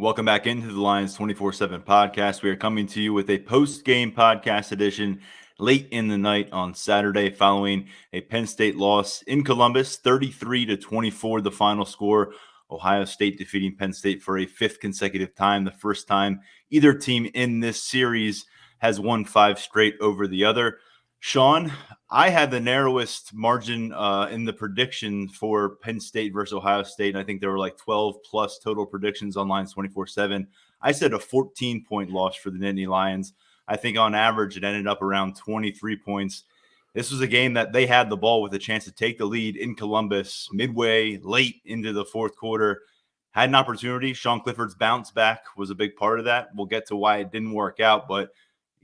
Welcome back into the Lions 24/7 podcast. We are coming to you with a post-game podcast edition late in the night on Saturday following a Penn State loss in Columbus, 33-24 the final score. Ohio State defeating Penn State for a fifth consecutive time, the first time either team in this series has won 5 straight over the other. Sean, I had the narrowest margin in the prediction for Penn State versus Ohio State. And I think there were like 12 plus total predictions on Lions 24/7. I said a 14-point loss for the Nittany Lions. I think on average it ended up around 23 points. This was a game that they had the ball with a chance to take the lead in Columbus midway, late into the fourth quarter. Had an opportunity. Sean Clifford's bounce back was a big part of that. We'll get to why it didn't work out, but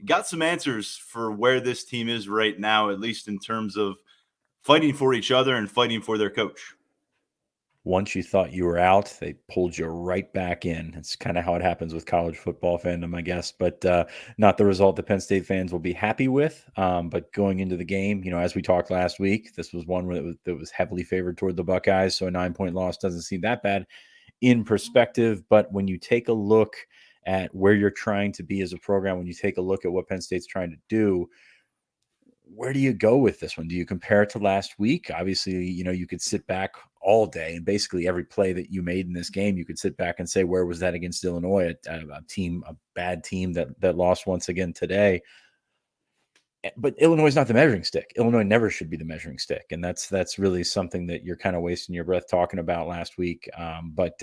got some answers for where this team is right now, at least in terms of fighting for each other and fighting for their coach. Once you thought you were out, they pulled you right back in. It's kind of how it happens with college football fandom, I guess, but not the result that Penn State fans will be happy with. But going into the game, as we talked last week, this was one that was heavily favored toward the Buckeyes, so a 9-point loss doesn't seem that bad in perspective. But when you take a look at where you're trying to be as a program, when you take a look at what Penn State's trying to do, where do you go with this one? Do you compare it to last week? Obviously, you could sit back all day and basically every play that you made in this game, you could sit back and say, where was that against Illinois, a bad team that lost once again today? But Illinois is not the measuring stick. Illinois never should be the measuring stick. And that's really something that you're kind of wasting your breath talking about last week. But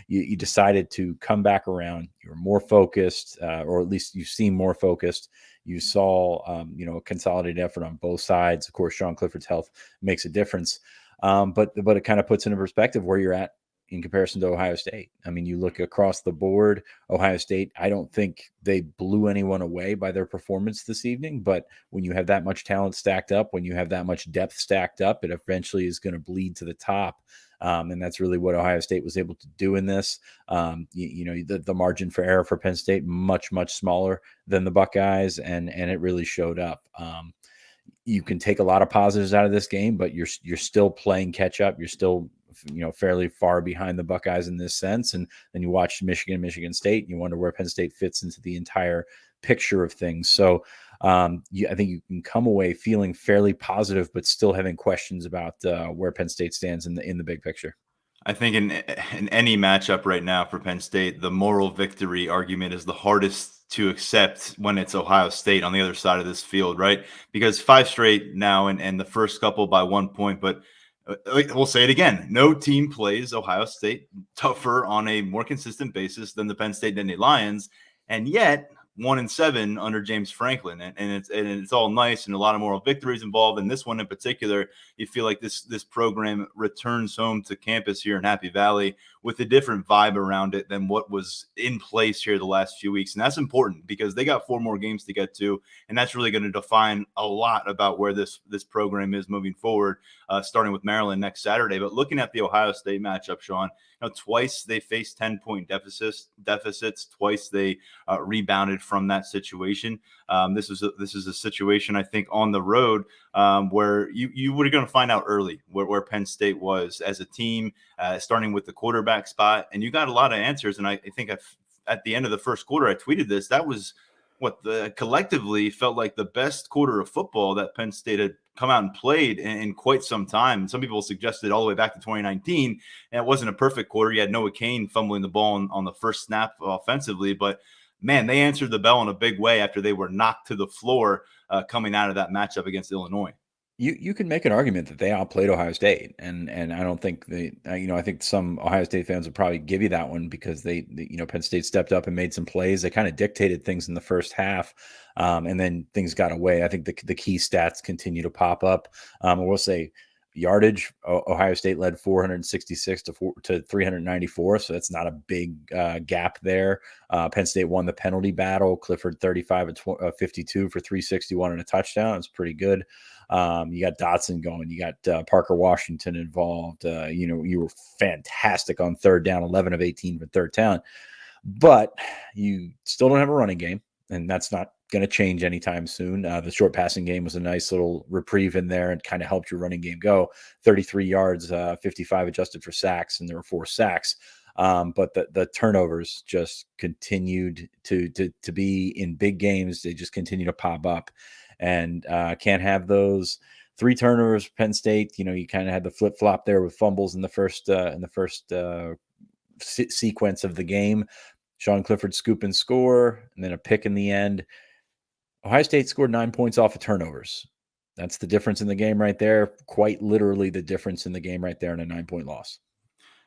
you decided to come back around. You were more focused, or at least you seem more focused. You saw, a consolidated effort on both sides. Of course, Sean Clifford's health makes a difference. But it kind of puts into perspective where you're at in comparison to Ohio State. I mean, you look across the board, Ohio State, I don't think they blew anyone away by their performance this evening, but when you have that much talent stacked up, when you have that much depth stacked up, it eventually is going to bleed to the top. And that's really what Ohio State was able to do in this. The margin for error for Penn State, much, much smaller than the Buckeyes, and it really showed up. You can take a lot of positives out of this game, but you're still playing catch up. You're still fairly far behind the Buckeyes in this sense. And then you watch Michigan State, and you wonder where Penn State fits into the entire picture of things. So I think you can come away feeling fairly positive, but still having questions about where Penn State stands in the big picture. I think in any matchup right now for Penn State, the moral victory argument is the hardest to accept when it's Ohio State on the other side of this field, right? Because 5 straight now and the first couple by 1 point, but we'll say it again. No team plays Ohio State tougher on a more consistent basis than the Penn State Nittany Lions. And yet 1-7 under James Franklin. And it's all nice and a lot of moral victories involved. And this one in particular, you feel like this program returns home to campus here in Happy Valley with a different vibe around it than what was in place here the last few weeks. And that's important because they got 4 more games to get to. And that's really going to define a lot about where this program is moving forward, starting with Maryland next Saturday. But looking at the Ohio State matchup, Sean, twice they faced 10-point deficits. Twice they rebounded from that situation. This is a situation, I think, on the road where you were going to find out early where Penn State was as a team, starting with the quarterback spot. And you got a lot of answers. And I think at the end of the first quarter, I tweeted this. That was what collectively felt like the best quarter of football that Penn State had come out and played in quite some time. Some people suggested all the way back to 2019, and it wasn't a perfect quarter. You had Noah Cain fumbling the ball on the first snap offensively, but man, they answered the bell in a big way after they were knocked to the floor coming out of that matchup against Illinois. You can make an argument that they outplayed Ohio State, and I don't think I think some Ohio State fans would probably give you that one because Penn State stepped up and made some plays. They kind of dictated things in the first half, and then things got away. I think the key stats continue to pop up. I will say yardage, Ohio State led 466 to 394, so that's not a big gap there. Penn State won the penalty battle. Clifford 35 of 52 for 361 and a touchdown. It's pretty good. You got Dotson going. You got Parker Washington involved. You were fantastic on third down, 11 of 18 for third down. But you still don't have a running game, and that's not going to change anytime soon. The short passing game was a nice little reprieve in there and kind of helped your running game go. 33 yards, 55 adjusted for sacks, and there were 4 sacks. But the turnovers just continued to be in big games. They just continue to pop up, and can't have those. 3 turnovers for Penn State. You kind of had the flip flop there with fumbles in the first sequence of the game. Sean Clifford scoop and score, and then a pick in the end. Ohio State scored 9 points off of turnovers. That's the difference in the game right there. Quite literally the difference in the game right there in a 9-point loss.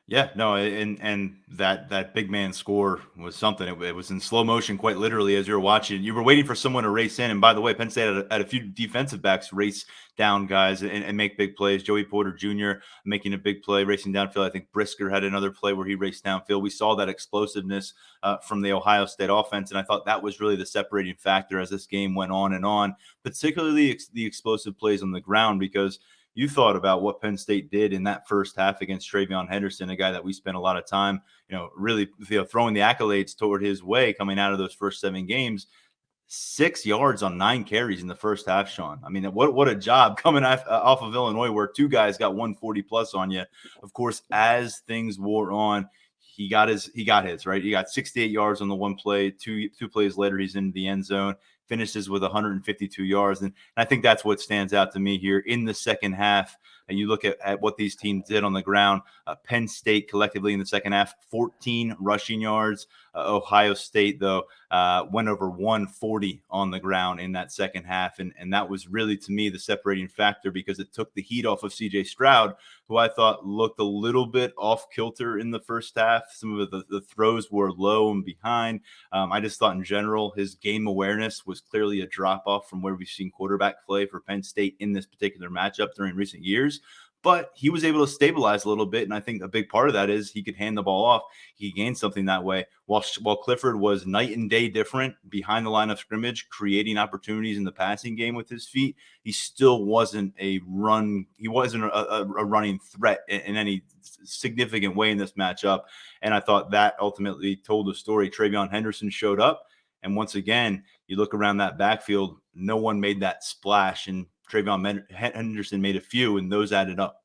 Yeah, no, and that big man score was something. It was in slow motion, quite literally, as you were watching. You were waiting for someone to race in. And by the way, Penn State had a few defensive backs race down guys and make big plays. Joey Porter Jr. making a big play, racing downfield. I think Brisker had another play where he raced downfield. We saw that explosiveness from the Ohio State offense, and I thought that was really the separating factor as this game went on, particularly the explosive plays on the ground, because you thought about what Penn State did in that first half against TreVeyon Henderson, a guy that we spent a lot of time, really throwing the accolades toward his way coming out of those first 7 games. 6 yards on 9 carries in the first half, Sean. I mean, what a job coming off of Illinois, where 2 guys got 140 plus on you. Of course, as things wore on, he got his, right? He got 68 yards on the one play. Two plays later, he's in the end zone, finishes with 152 yards. And I think that's what stands out to me here in the second half. And you look at what these teams did on the ground. Penn State collectively in the second half, 14 rushing yards. Ohio State, though, went over 140 on the ground in that second half. And that was really, to me, the separating factor, because it took the heat off of C.J. Stroud, who I thought looked a little bit off kilter in the first half. Some of the throws were low and behind. I just thought in general his game awareness was clearly a drop-off from where we've seen quarterback play for Penn State in this particular matchup during recent years. But he was able to stabilize a little bit, and I think a big part of that is he could hand the ball off. He gained something that way. While Clifford was night and day different behind the line of scrimmage, creating opportunities in the passing game with his feet, he still wasn't a running threat in any significant way in this matchup. And I thought that ultimately told the story. TreVeyon Henderson showed up, and once again, you look around that backfield, no one made that splash, and TreVeyon Henderson made a few, and those added up.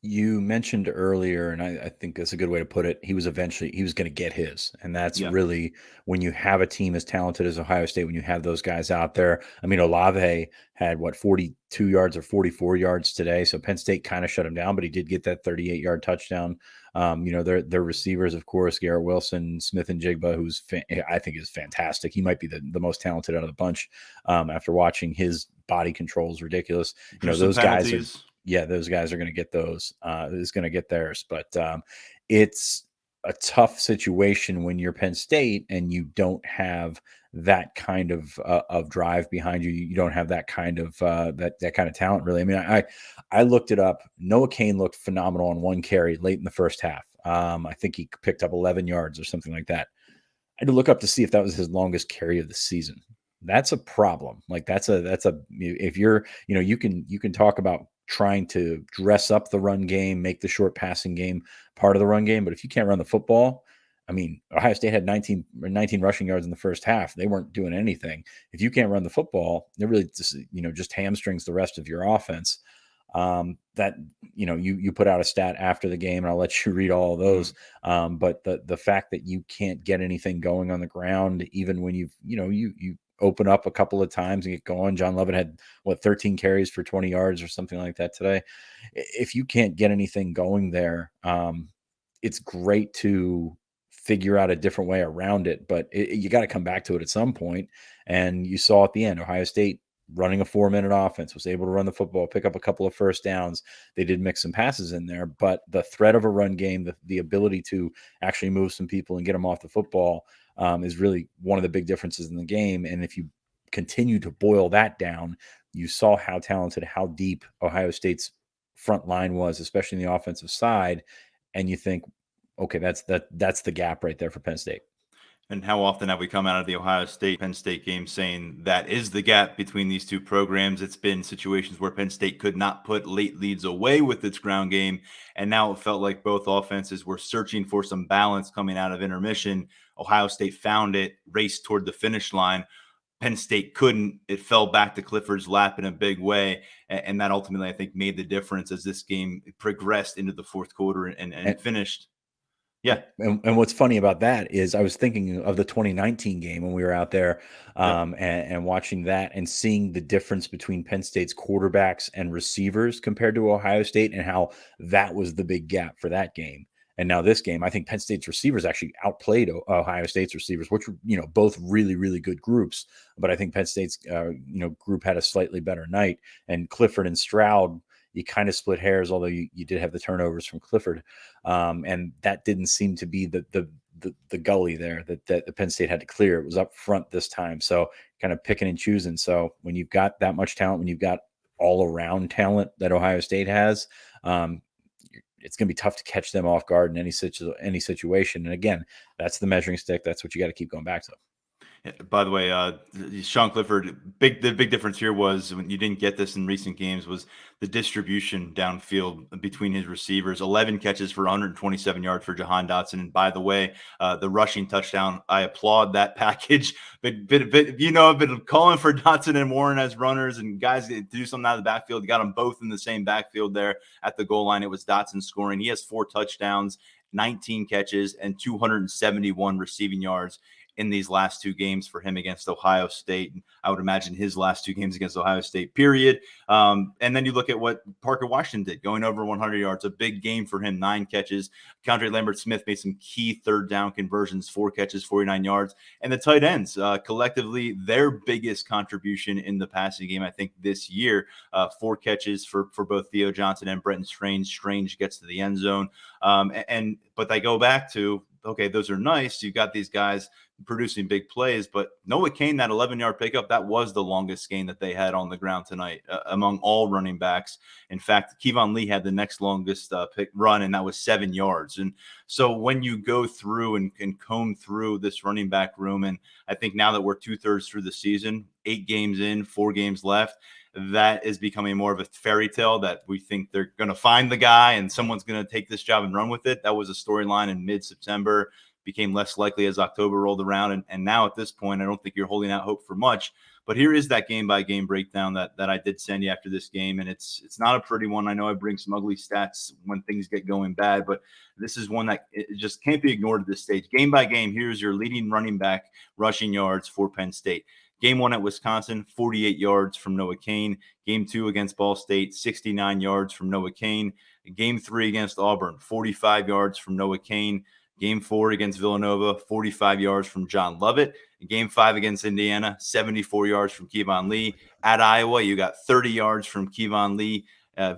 You mentioned earlier, and I think that's a good way to put it, he was going to get his. And that's really, when you have a team as talented as Ohio State, when you have those guys out there. I mean, Olave had 42 yards or 44 yards today. So Penn State kind of shut him down, but he did get that 38-yard touchdown. Their receivers, of course, Garrett Wilson, Smith and Jigba, who's I think is fantastic. He might be the most talented out of the bunch. After watching his body control is ridiculous. Those guys are. Yeah, those guys are going to get those. Is going to get theirs, but it's a tough situation when you're Penn State and you don't have that kind of drive behind you. You don't have that kind of that kind of talent, really. I mean, I looked it up. Noah Cain looked phenomenal on one carry late in the first half. I think he picked up 11 yards or something like that. I had to look up to see if that was his longest carry of the season. That's a problem. Like if you're, you can talk about trying to dress up the run game, make the short passing game part of the run game. But if you can't run the football, I mean, Ohio State had 19 rushing yards in the first half. They weren't doing anything. If you can't run the football, it really just hamstrings the rest of your offense. You put out a stat after the game, and I'll let you read all of those. But the fact that you can't get anything going on the ground, even when you open up a couple of times and get going. John Lovett had 13 carries for 20 yards or something like that today. If you can't get anything going there, it's great to figure out a different way around it, but you got to come back to it at some point. And you saw at the end, Ohio State running a 4-minute offense, was able to run the football, pick up a couple of first downs. They did mix some passes in there, but the threat of a run game, the ability to actually move some people and get them off the football is really one of the big differences in the game. And if you continue to boil that down, you saw how talented, how deep Ohio State's front line was, especially in the offensive side. And you think, okay, that's the gap right there for Penn State. And how often have we come out of the Ohio State-Penn State game saying that is the gap between these two programs? It's been situations where Penn State could not put late leads away with its ground game, and now it felt like both offenses were searching for some balance coming out of intermission. Ohio State found it, raced toward the finish line. Penn State couldn't. It fell back to Clifford's lap in a big way, and that ultimately, I think, made the difference as this game progressed into the fourth quarter and finished. Yeah. And what's funny about that is I was thinking of the 2019 game when we were out there Yep. and watching that and seeing the difference between Penn State's quarterbacks and receivers compared to Ohio State and how that was the big gap for that game. And now this game, I think Penn State's receivers actually outplayed Ohio State's receivers, which were, both really, really good groups. But I think Penn State's, group had a slightly better night. And Clifford and Stroud, you kind of split hairs, although you did have the turnovers from Clifford. And that didn't seem to be the gully there that the Penn State had to clear. It was up front this time. So kind of picking and choosing. So when you've got that much talent, when you've got all around talent that Ohio State has, it's going to be tough to catch them off guard in any situation. And again, that's the measuring stick. That's what you got to keep going back to. By the way, Sean Clifford, the big difference here was when you didn't get this in recent games was the distribution downfield between his receivers. 11 catches for 127 yards for Jahan Dotson. And by the way, the rushing touchdown, I applaud that package. But I've been calling for Dotson and Warren as runners and guys to do something out of the backfield. You got them both in the same backfield there at the goal line. It was Dotson scoring. He has 4 touchdowns, 19 catches, and 271 receiving yards in these last 2 games for him against Ohio State. And I would imagine his last 2 games against Ohio State, period. And then you look at what Parker Washington did, going over 100 yards, a big game for him, 9 catches. Condre Lambert-Smith made some key third down conversions, 4 catches, 49 yards. And the tight ends, collectively, their biggest contribution in the passing game, I think, this year, 4 catches for both Theo Johnson and Brenton Strange. Strange gets to the end zone. But they go back to, okay, those are nice. You've got these guys producing big plays, but Noah Cain, that 11-yard pickup, that was the longest gain that they had on the ground tonight among all running backs. In fact, Kevon Lee had the next longest run, and that was 7 yards. And so when you go through and comb through this running back room, and I think now that we're 2/3 through the season, 8 games in, 4 games left, that is becoming more of a fairy tale that we think they're going to find the guy and someone's going to take this job and run with it. That was a storyline in mid-September, became less likely as October rolled around. And now at this point, I don't think you're holding out hope for much. But here is that game-by-game breakdown that I did send you after this game, and it's not a pretty one. I know I bring some ugly stats when things get going bad, but this is one that it just can't be ignored at this stage. Game by game, here's your leading running back rushing yards for Penn State. Game 1 at Wisconsin, 48 yards from Noah Cain. Game 2 against Ball State, 69 yards from Noah Cain. Game 3 against Auburn, 45 yards from Noah Cain. Game 4 against Villanova, 45 yards from John Lovett. Game 5 against Indiana, 74 yards from Kevon Lee. At Iowa, you got 30 yards from Kevon Lee.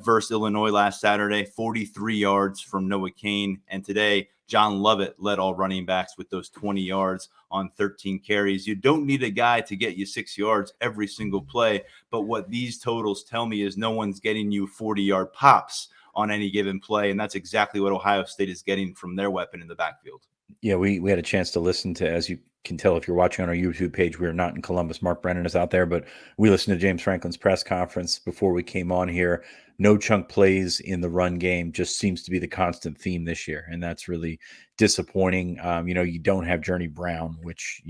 Versus Illinois last Saturday, 43 yards from Noah Cain. And today, John Lovett led all running backs with those 20 yards on 13 carries. You don't need a guy to get you 6 yards every single play. But what these totals tell me is no one's getting you 40-yard pops on any given play. And that's exactly what Ohio State is getting from their weapon in the backfield. Yeah, we had a chance to listen to, as you can tell if you're watching on our YouTube page, we're not in Columbus. Mark Brennan is out there, but we listened to James Franklin's press conference before we came on here. No chunk plays in the run game just seems to be the constant theme this year, and that's really disappointing. You don't have Journey Brown, which,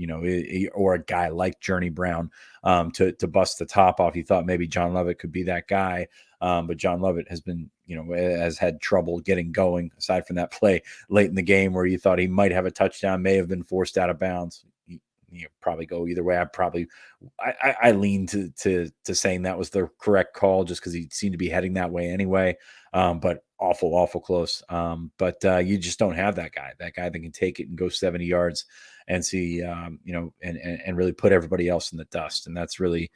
or a guy like Journey Brown to bust the top off. You thought maybe John Lovett could be that guy, but John Lovett has been, has had trouble getting going, aside from that play late in the game where you thought he might have a touchdown, may have been forced out of bounds. Probably go either way. I lean to saying that was the correct call just because he seemed to be heading that way anyway. But awful close. But you just don't have that guy that can take it and go 70 yards and see, and really put everybody else in the dust. And that's really,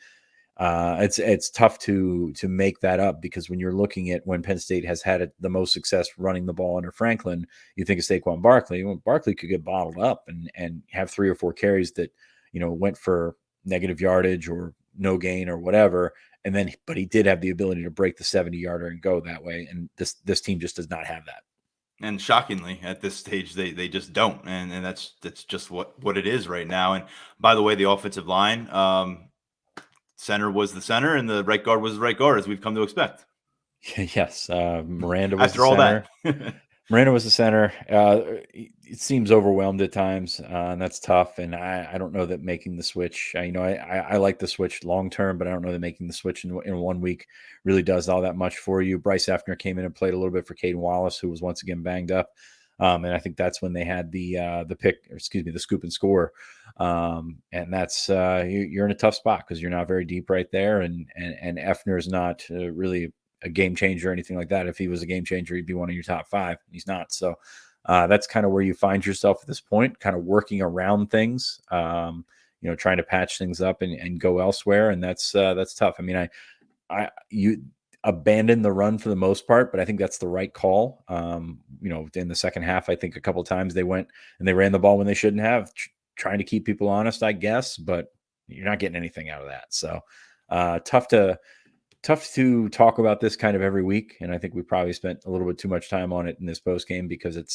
it's tough to make that up, because when you're looking at when Penn State has had the most success running the ball under Franklin, you think of Saquon Barkley. Well, Barkley could get bottled up and have 3 or 4 carries that, went for negative yardage or no gain or whatever. But he did have the ability to break the 70-yarder and go that way. And this team just does not have that. And shockingly, at this stage, they just don't. And that's just what it is right now. And by the way, the offensive line, center was the center and the right guard was the right guard, as we've come to expect. Yes. Miranda was after the all center. that. Miranda was the center. It seems overwhelmed at times, and that's tough. And I don't know that making the switch, I like the switch long term, but I don't know that making the switch in 1 week really does all that much for you. Bryce Effner came in and played a little bit for Caden Wallace, who was once again banged up. And I think that's when they had the pick, or excuse me, the scoop and score. And that's you're in a tough spot because you're not very deep right there, and Effner's not really a game changer or anything like that. If he was a game changer, he'd be one of your top five. He's not. So that's kind of where you find yourself at this point, kind of working around things, trying to patch things up and go elsewhere. And that's tough. I mean, you abandon the run for the most part, but I think that's the right call. In the second half, I think a couple of times they went and they ran the ball when they shouldn't have, trying to keep people honest, I guess, but you're not getting anything out of that. So tough to talk about this kind of every week. And I think we probably spent a little bit too much time on it in this post game because it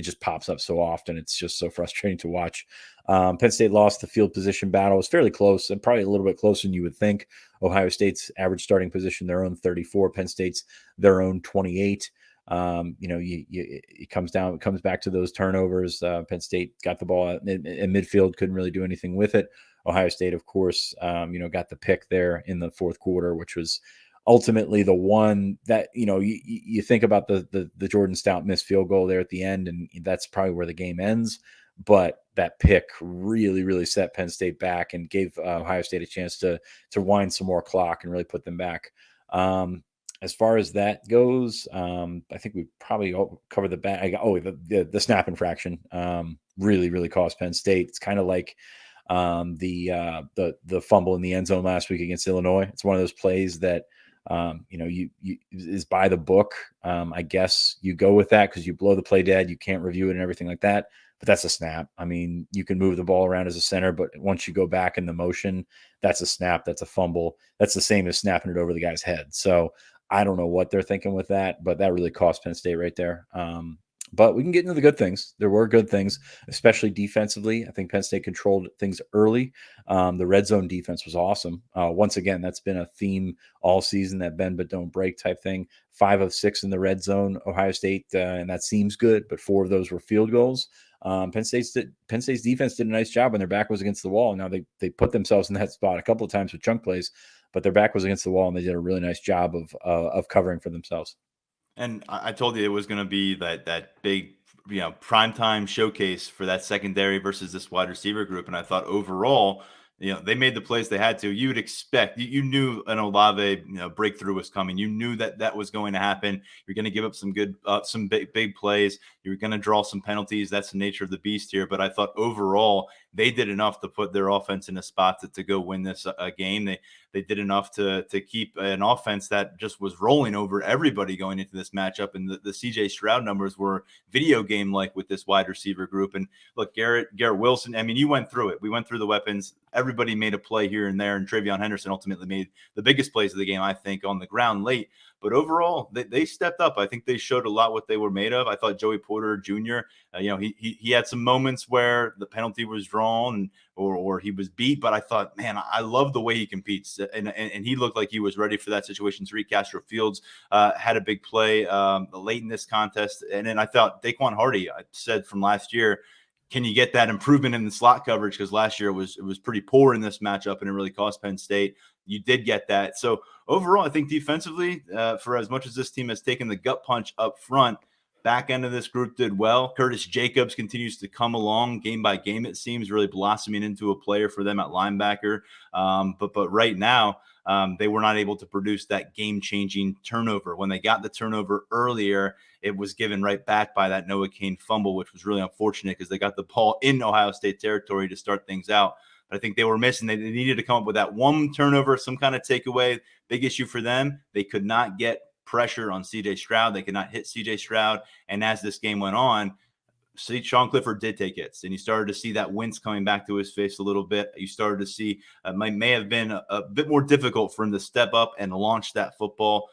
just pops up so often. It's just so frustrating to watch. Penn State lost the field position battle. It was fairly close and probably a little bit closer than you would think. Ohio State's average starting position, their own 34, Penn State's their own 28. It comes back to those turnovers. Penn State got the ball in midfield, couldn't really do anything with it. Ohio State, of course, got the pick there in the fourth quarter, which was ultimately the one that, you think about the Jordan Stout missed field goal there at the end, and that's probably where the game ends. But that pick really, really set Penn State back and gave Ohio State a chance to wind some more clock and really put them back. As far as that goes, I think we probably covered the back. The snap infraction really, really cost Penn State. It's kind of like the fumble in the end zone last week against Illinois. It's one of those plays that you is by the book. I guess you go with that because you blow the play dead. You can't review it and everything like that. But that's a snap. I mean, you can move the ball around as a center, but once you go back in the motion, that's a snap. That's a fumble. That's the same as snapping it over the guy's head. So I don't know what they're thinking with that, but that really cost Penn State right there. But we can get into the good things. There were good things, especially defensively. I think Penn State controlled things early. The red zone defense was awesome. Once again, that's been a theme all season, that bend but don't break type thing. 5 of 6 in the red zone, Ohio State, and that seems good, but 4 of those were field goals. Penn State's defense did a nice job when their back was against the wall. Now they put themselves in that spot a couple of times with chunk plays, but their back was against the wall, and they did a really nice job of covering for themselves. And I told you it was going to be that big, primetime showcase for that secondary versus this wide receiver group. And I thought overall, they made the plays they had to. You would expect, you knew an Olave, breakthrough was coming. You knew that was going to happen. You're going to give up some big plays. You're going to draw some penalties. That's the nature of the beast here. But I thought overall they did enough to put their offense in a spot to go win this game. They did enough to keep an offense that just was rolling over everybody going into this matchup. And the CJ Stroud numbers were video game like with this wide receiver group. And look, Garrett Wilson, I mean, you went through it. We went through the weapons. Everybody made a play here and there. And Travion Henderson ultimately made the biggest plays of the game, I think, on the ground late. But overall, they stepped up. I think they showed a lot what they were made of. I thought Joey Porter Jr., he had some moments where the penalty was drawn or he was beat. But I thought, man, I love the way he competes. And he looked like he was ready for that situation. Tariq Castro-Fields had a big play late in this contest. And then I thought Daquan Hardy, I said from last year, can you get that improvement in the slot coverage? Because last year it was pretty poor in this matchup, and it really cost Penn State. You did get that. So overall, I think defensively, for as much as this team has taken the gut punch up front, back end of this group did well. Curtis Jacobs continues to come along game by game, it seems, really blossoming into a player for them at linebacker. But right now, they were not able to produce that game-changing turnover. When they got the turnover earlier, it was given right back by that Noah Cain fumble, which was really unfortunate because they got the ball in Ohio State territory to start things out. But I think they were missing. They needed to come up with that one turnover, some kind of takeaway. Big issue for them. They could not get pressure on CJ Stroud. They could not hit CJ Stroud. And as this game went on, Sean Clifford did take hits, and you started to see that wince coming back to his face a little bit. You started to see it may have been a bit more difficult for him to step up and launch that football.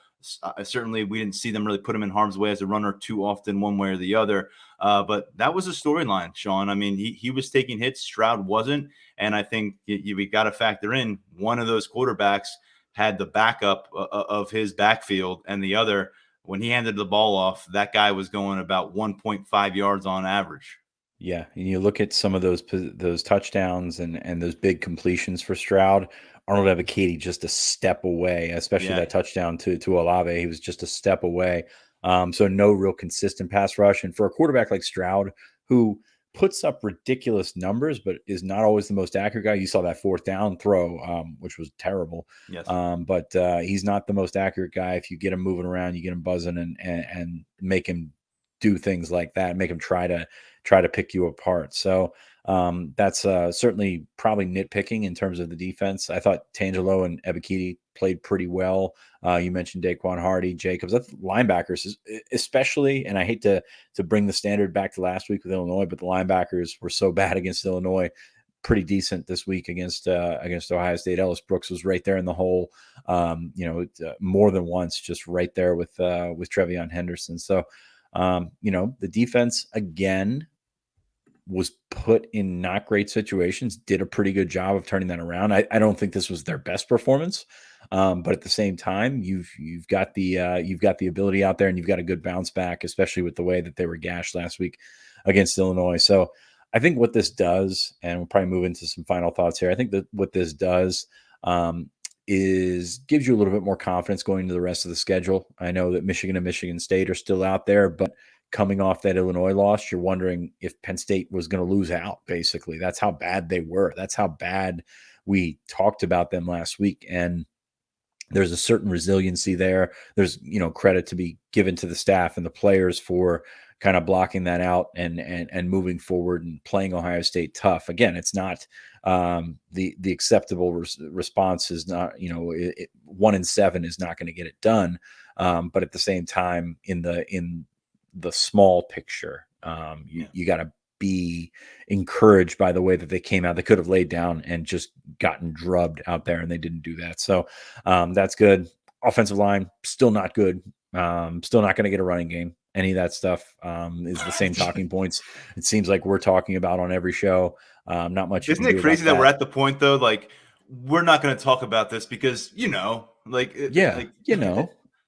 Certainly, we didn't see them really put him in harm's way as a runner too often, one way or the other. But that was a storyline, Sean. I mean, he was taking hits. Stroud wasn't. And I think we got to factor in one of those quarterbacks had the backup of his backfield, and the other, when he handed the ball off, that guy was going about 1.5 yards on average. Yeah, and you look at some of those touchdowns and those big completions for Stroud. Arnold Ebiketie just a step away, especially that touchdown to Olave. He was just a step away. So no real consistent pass rush. And for a quarterback like Stroud, who puts up ridiculous numbers, but is not always the most accurate guy. You saw that fourth down throw, which was terrible. Yes. But he's not the most accurate guy. If you get him moving around, you get him buzzing and make him do things like that, make him try to pick you apart. So that's certainly probably nitpicking in terms of the defense. I thought Tangelo and Ebiketie played pretty well. You mentioned Daquan Hardy, Jacobs, that's linebackers, especially, and I hate to bring the standard back to last week with Illinois, but the linebackers were so bad against Illinois. Pretty decent this week against Ohio State. Ellis Brooks was right there in the hole, more than once, just right there with Trevion Henderson. So, the defense again was put in not great situations, did a pretty good job of turning that around. I don't think this was their best performance, but at the same time, you've got the ability out there, and you've got a good bounce back, especially with the way that they were gashed last week against Illinois. So I think what this does, and we'll probably move into some final thoughts here. I think that what this does is gives you a little bit more confidence going into the rest of the schedule. I know that Michigan and Michigan State are still out there, but coming off that Illinois loss, you're wondering if Penn State was going to lose out, basically. That's how bad they were. That's how bad we talked about them last week. And there's a certain resiliency there. There's, credit to be given to the staff and the players for kind of blocking that out and moving forward and playing Ohio State tough. Again, it's not the acceptable response is not, 1-7 is not going to get it done. But at the same time, in the small picture, you got to be encouraged by the way that they came out. They could have laid down and just gotten drubbed out there, and they didn't do that. So that's good. Offensive line, still not good. Still not going to get a running game. Any of that stuff is the same talking points. It seems like we're talking about on every show. Not much. Isn't it crazy that we're at the point, though, like we're not going to talk about this because,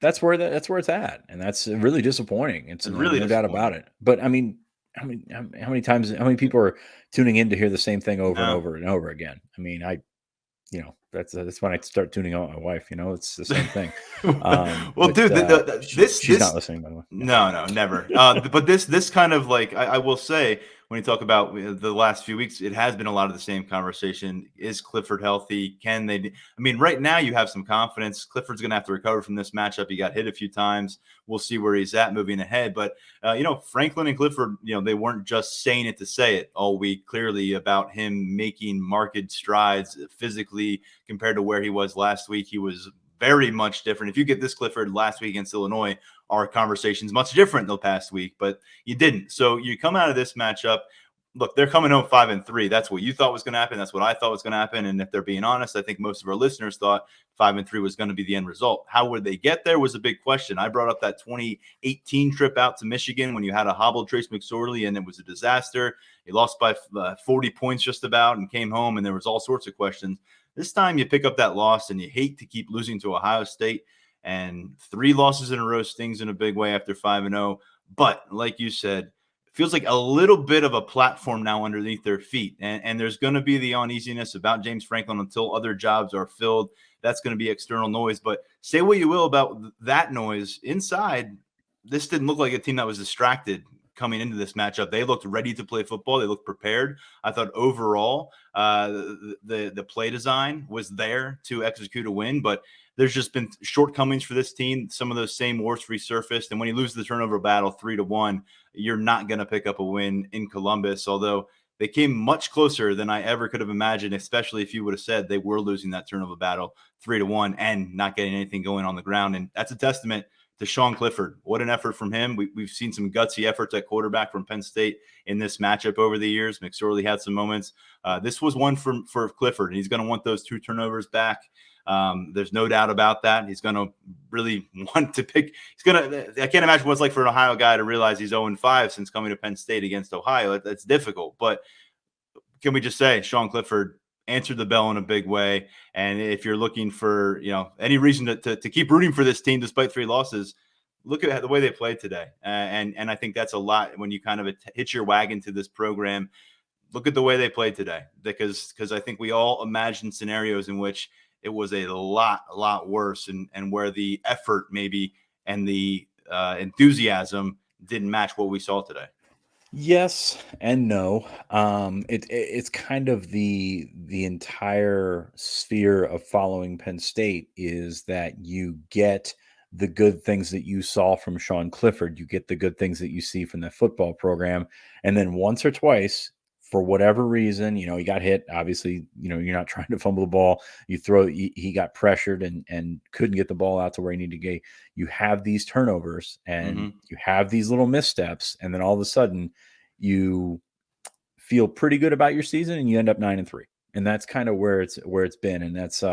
that's where it's at, and that's really disappointing. It's really no doubt about it. But I mean, how many people are tuning in to hear the same thing over and over and over again? I mean, that's when I start tuning out my wife. It's the same thing. She's not listening, by the way. No, never. But this kind of like I will say, when you talk about the last few weeks, it has been a lot of the same conversation. Is Clifford healthy? Can they? I mean, right now you have some confidence. Clifford's going to have to recover from this matchup. He got hit a few times. We'll see where he's at moving ahead. But, Franklin and Clifford, they weren't just saying it to say it all week, clearly about him making marked strides physically compared to where he was last week. He was very much different. If you get this Clifford last week against Illinois, our conversation's much different the past week, but you didn't. So you come out of this matchup. Look, they're coming home 5-3. That's what you thought was going to happen. That's what I thought was going to happen. And if they're being honest, I think most of our listeners thought 5-3 was going to be the end result. How would they get there was a big question. I brought up that 2018 trip out to Michigan when you had a hobbled Trace McSorley and it was a disaster. He lost by 40 points just about and came home, and there was all sorts of questions. This time you pick up that loss, and you hate to keep losing to Ohio State. And 3 losses in a row stings in a big way after 5-0. But like you said, it feels like a little bit of a platform now underneath their feet. And there's going to be the uneasiness about James Franklin until other jobs are filled. That's going to be external noise. But say what you will about that noise. Inside, this didn't look like a team that was distracted coming into this matchup. They looked ready to play football. They looked prepared. I thought overall the play design was there to execute a win, but there's just been shortcomings for this team. Some of those same warts resurfaced. And when you lose the turnover battle 3-1, you're not going to pick up a win in Columbus, although they came much closer than I ever could have imagined, especially if you would have said they were losing that turnover battle 3-1 and not getting anything going on the ground. And that's a testament to Sean Clifford. What an effort from him. We've seen some gutsy efforts at quarterback from Penn State in this matchup over the years. McSorley had some moments. This was one for Clifford, and he's going to want those 2 turnovers back. There's no doubt about that. He's going to really want to pick. I can't imagine what it's like for an Ohio guy to realize he's 0-5 since coming to Penn State against Ohio. That's difficult. But can we just say Sean Clifford answered the bell in a big way? And if you're looking for, any reason to keep rooting for this team despite 3 losses, look at the way they played today. And I think that's a lot when you kind of hitch your wagon to this program. Look at the way they played today, because I think we all imagine scenarios in which it was a lot worse, and where the effort maybe and the enthusiasm didn't match what we saw today. Yes and no. It's kind of the entire sphere of following Penn State is that you get the good things that you saw from Sean Clifford, you get the good things that you see from the football program, and then once or twice, for whatever reason, he got hit. Obviously, you're not trying to fumble the ball. He got pressured and couldn't get the ball out to where he needed to get. You have these turnovers and you have these little missteps, and then all of a sudden you feel pretty good about your season and you end up 9-3. And that's kind of where it's been. And that's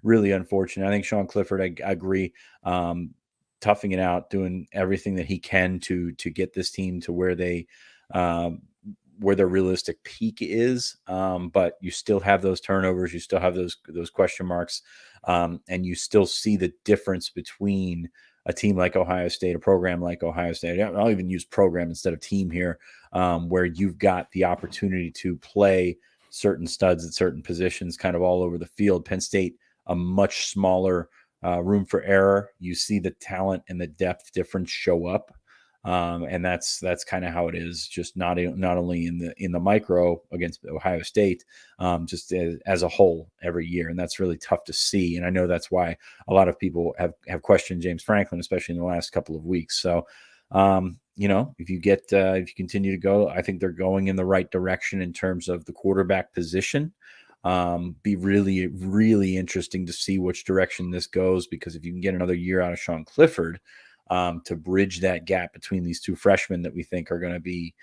really unfortunate. I think Sean Clifford, I agree, toughing it out, doing everything that he can to get this team to where their realistic peak is. But you still have those turnovers. You still have those question marks. And you still see the difference between a team like Ohio State, a program like Ohio State. I'll even use program instead of team here, where you've got the opportunity to play certain studs at certain positions kind of all over the field. Penn State, a much smaller room for error. You see the talent and the depth difference show up. And that's kind of how it is, just not only in the micro against Ohio State, just as a whole every year. And that's really tough to see. And I know that's why a lot of people have questioned James Franklin, especially in the last couple of weeks. So, if you continue to go, I think they're going in the right direction in terms of the quarterback position. Be really, really interesting to see which direction this goes, because if you can get another year out of Sean Clifford, to bridge that gap between these two freshmen that we think are going to be,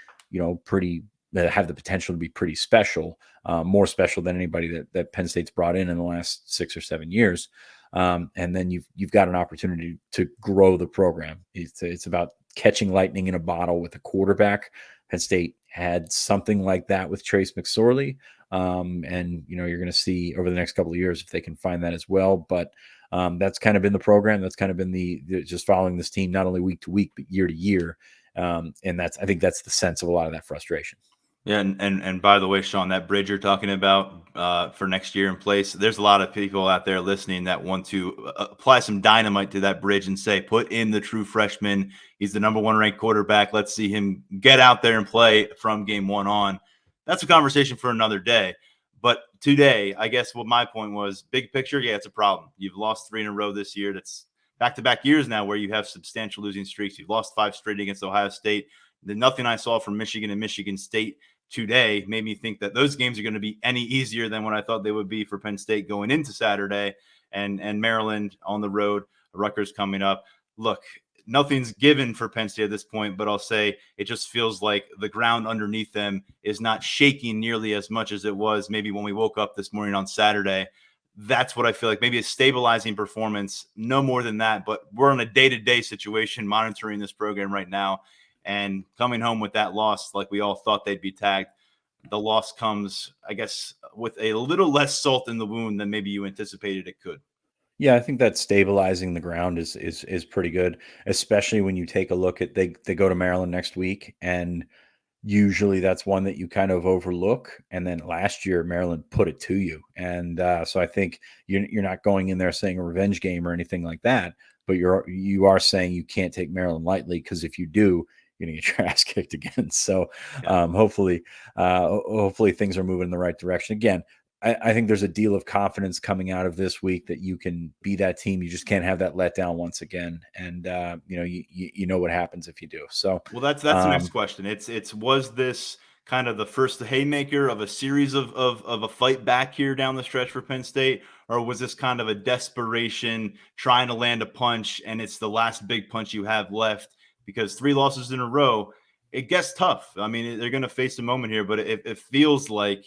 that have the potential to be pretty special, more special than anybody that Penn State's brought in the last 6 or 7 years. And then you've got an opportunity to grow the program. It's about catching lightning in a bottle with a quarterback. Penn State had something like that with Trace McSorley. And you're going to see over the next couple of years if they can find that as well. But that's kind of been the program. That's kind of been the just following this team, not only week to week, but year to year. And I think that's the sense of a lot of that frustration. Yeah, and by the way, Sean, that bridge you're talking about for next year in place, there's a lot of people out there listening that want to apply some dynamite to that bridge and say, put in the true freshman. He's the number 1 ranked quarterback. Let's see him get out there and play from game 1 on. That's a conversation for another day. But today, I guess what my point was, big picture, yeah, it's a problem. You've lost 3 in a row this year. That's back-to-back years now where you have substantial losing streaks. You've lost 5 straight against Ohio State. Nothing I saw from Michigan and Michigan State today made me think that those games are going to be any easier than what I thought they would be for Penn State going into Saturday, and Maryland on the road, Rutgers coming up. Look, nothing's given for Penn State at this point, but I'll say it just feels like the ground underneath them is not shaking nearly as much as it was maybe when we woke up this morning on Saturday. That's what I feel like, maybe a stabilizing performance, no more than that. But we're in a day-to-day situation monitoring this program right now. And coming home with that loss, like we all thought they'd be tagged, the loss comes, I guess, with a little less salt in the wound than maybe you anticipated it could. Yeah, I think that stabilizing the ground is pretty good, especially when you take a look at they go to Maryland next week, and usually that's one that you kind of overlook. And then last year Maryland put it to you, and so I think you're not going in there saying a revenge game or anything like that, but you are saying you can't take Maryland lightly, because if you do, you're going to get your ass kicked again. So hopefully things are moving in the right direction. Again, I think there's a deal of confidence coming out of this week that you can be that team. You just can't have that letdown once again. And, you know what happens if you do. So, well, that's the next question. Was this kind of the first haymaker of a series of a fight back here down the stretch for Penn State? Or was this kind of a desperation trying to land a punch, and it's the last big punch you have left? Because 3 losses in a row, it gets tough. I mean, they're going to face a moment here, but it feels like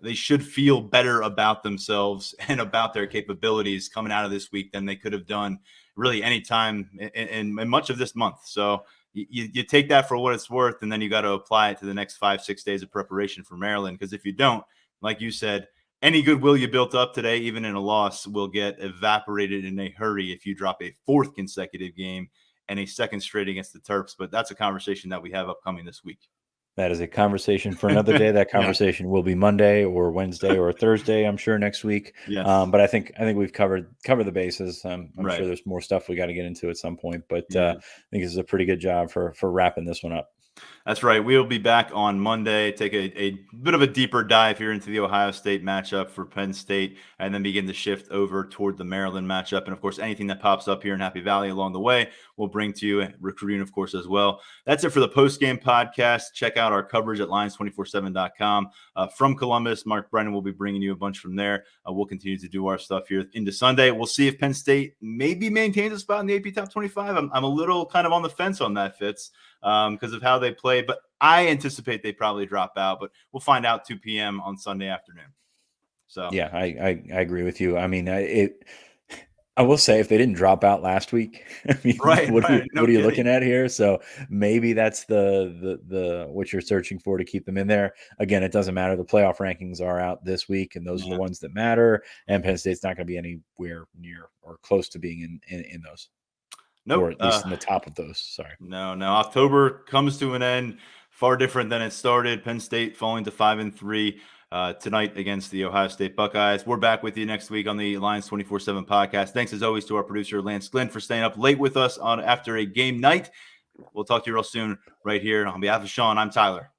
they should feel better about themselves and about their capabilities coming out of this week than they could have done really any time in much of this month. So you take that for what it's worth, and then you got to apply it to the next 5-6 days of preparation for Maryland. Because if you don't, like you said, any goodwill you built up today, even in a loss, will get evaporated in a hurry if you drop a 4th consecutive game and a 2nd straight against the Terps. But that's a conversation that we have upcoming this week. That is a conversation for another day. That conversation will be Monday or Wednesday or Thursday, I'm sure, next week. Yes. But I think we've covered the bases. I'm Right. sure there's more stuff we got to get into at some point, but I think this is a pretty good job for wrapping this one up. That's right. We'll be back on Monday, take a bit of a deeper dive here into the Ohio State matchup for Penn State, and then begin to shift over toward the Maryland matchup. And, of course, anything that pops up here in Happy Valley along the way, we'll bring to you, recruiting, of course, as well. That's it for the post-game podcast. Check out our coverage at lions247.com. From Columbus, Mark Brennan will be bringing you a bunch from there. We'll continue to do our stuff here into Sunday. We'll see if Penn State maybe maintains a spot in the AP Top 25. I'm a little kind of on the fence on that, Fitz, because of how they play, but I anticipate they probably drop out, but we'll find out 2 p.m. on Sunday afternoon. So yeah, I agree with you. I mean, I will say if they didn't drop out last week, I mean, what are you looking at here? So maybe that's the what you're searching for to keep them in there. Again, it doesn't matter. The playoff rankings are out this week, and those are the ones that matter. And Penn State's not going to be anywhere near or close to being in those. Nope. Or at least in the top of those. Sorry. No. October comes to an end. Far different than it started. Penn State falling to 5-3 tonight against the Ohio State Buckeyes. We're back with you next week on the Lions 24/7 podcast. Thanks as always to our producer Lance Glenn for staying up late with us after a game night. We'll talk to you real soon right here. On behalf of Sean, I'm Tyler.